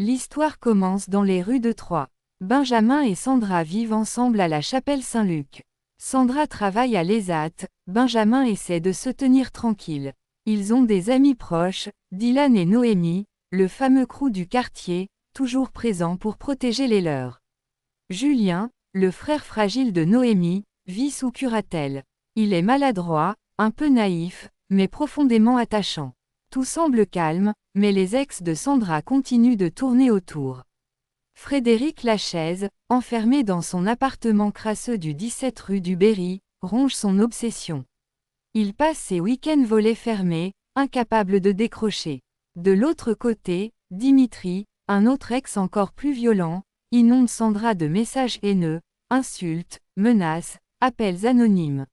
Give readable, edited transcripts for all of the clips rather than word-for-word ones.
L'histoire commence dans les rues de Troyes. Benjamin et Sandra vivent ensemble à la chapelle Saint-Luc. Sandra travaille à l'ESAT, Benjamin essaie de se tenir tranquille. Ils ont des amis proches, Dylan et Noémie, le fameux crew du quartier, toujours présent pour protéger les leurs. Julien, le frère fragile de Noémie, vit sous curatelle. Il est maladroit, un peu naïf, mais profondément attachant. Tout semble calme, mais les ex de Sandra continuent de tourner autour. Frédéric Lachaise, enfermé dans son appartement crasseux du 17 rue du Berry, ronge son obsession. Il passe ses week-ends volets fermés, incapable de décrocher. De l'autre côté, Dimitri, un autre ex encore plus violent, inonde Sandra de messages haineux, insultes, menaces, appels anonymes.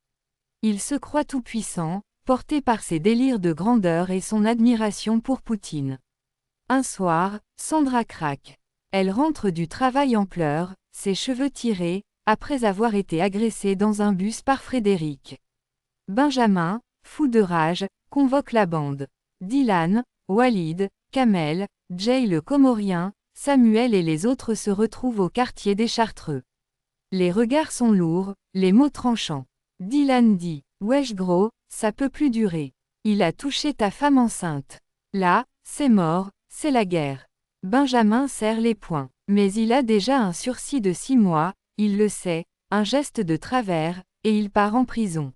Il se croit tout-puissant, porté par ses délires de grandeur et son admiration pour Poutine. Un soir, Sandra craque. Elle rentre du travail en pleurs, ses cheveux tirés, après avoir été agressée dans un bus par Frédéric. Benjamin, fou de rage, convoque la bande. Dylan, Walid, Kamel, Jay le Comorien, Samuel et les autres se retrouvent au quartier des Chartreux. Les regards sont lourds, les mots tranchants. Dylan dit « Wesh gros, ça peut plus durer. Il a touché ta femme enceinte. Là, c'est mort, c'est la guerre. » Benjamin serre les poings. Mais il a déjà un sursis de 6 mois, il le sait, un geste de travers, et il part en prison.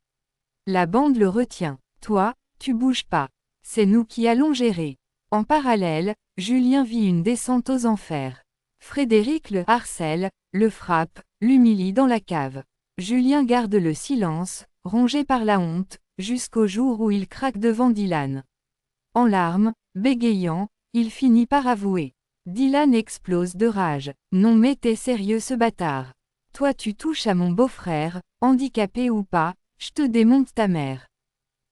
La bande le retient. Toi, tu bouges pas. C'est nous qui allons gérer. En parallèle, Julien vit une descente aux enfers. Frédéric le harcèle, le frappe, l'humilie dans la cave. Julien garde le silence, rongé par la honte, jusqu'au jour où il craque devant Dylan. En larmes, bégayant, il finit par avouer. Dylan explose de rage. Non mais t'es sérieux ce bâtard. Toi tu touches à mon beau-frère, handicapé ou pas, je te démonte ta mère.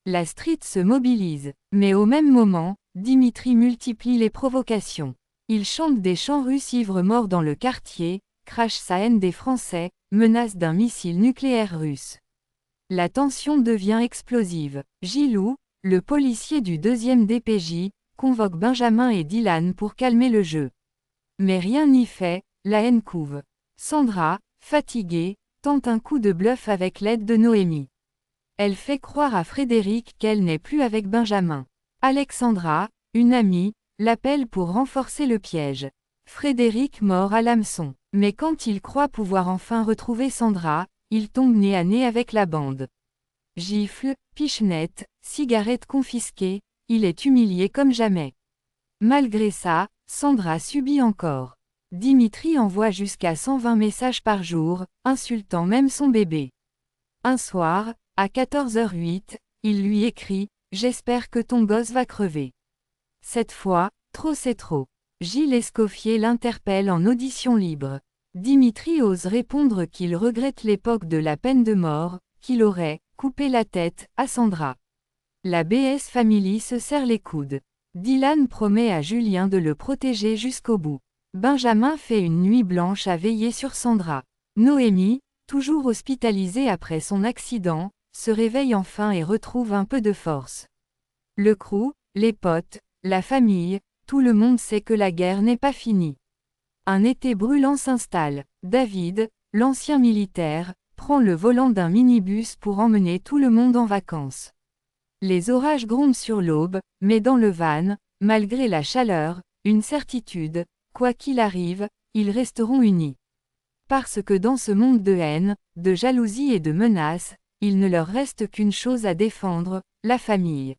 La street se mobilise, mais au même moment, Dimitri multiplie les provocations. Il chante des chants russes ivres-morts dans le quartier, crache sa haine des Français, menace d'un missile nucléaire russe. La tension devient explosive. Gilou, le policier du 2e DPJ, convoque Benjamin et Dylan pour calmer le jeu. Mais rien n'y fait, la haine couve. Sandra, fatiguée, tente un coup de bluff avec l'aide de Noémie. Elle fait croire à Frédéric qu'elle n'est plus avec Benjamin. Alexandra, une amie, l'appelle pour renforcer le piège. Frédéric mord à l'hameçon. Mais quand il croit pouvoir enfin retrouver Sandra, il tombe nez à nez avec la bande. Gifles, pichenettes, cigarettes confisquées, il est humilié comme jamais. Malgré ça, Sandra subit encore. Dimitri envoie jusqu'à 120 messages par jour, insultant même son bébé. Un soir, à 14h08, il lui écrit « J'espère que ton gosse va crever. » Cette fois, trop c'est trop. Gilles Escoffier l'interpelle en audition libre. Dimitri ose répondre qu'il regrette l'époque de la peine de mort, qu'il aurait « coupé la tête » à Sandra. La BS Family se serre les coudes. Dylan promet à Julien de le protéger jusqu'au bout. Benjamin fait une nuit blanche à veiller sur Sandra. Noémie, toujours hospitalisée après son accident, se réveille enfin et retrouve un peu de force. Le crew, les potes, la famille, tout le monde sait que la guerre n'est pas finie. Un été brûlant s'installe. David, l'ancien militaire, prend le volant d'un minibus pour emmener tout le monde en vacances. Les orages grondent sur l'Aube, mais dans le van, malgré la chaleur, une certitude, quoi qu'il arrive, ils resteront unis. Parce que dans ce monde de haine, de jalousie et de menaces, il ne leur reste qu'une chose à défendre, la famille.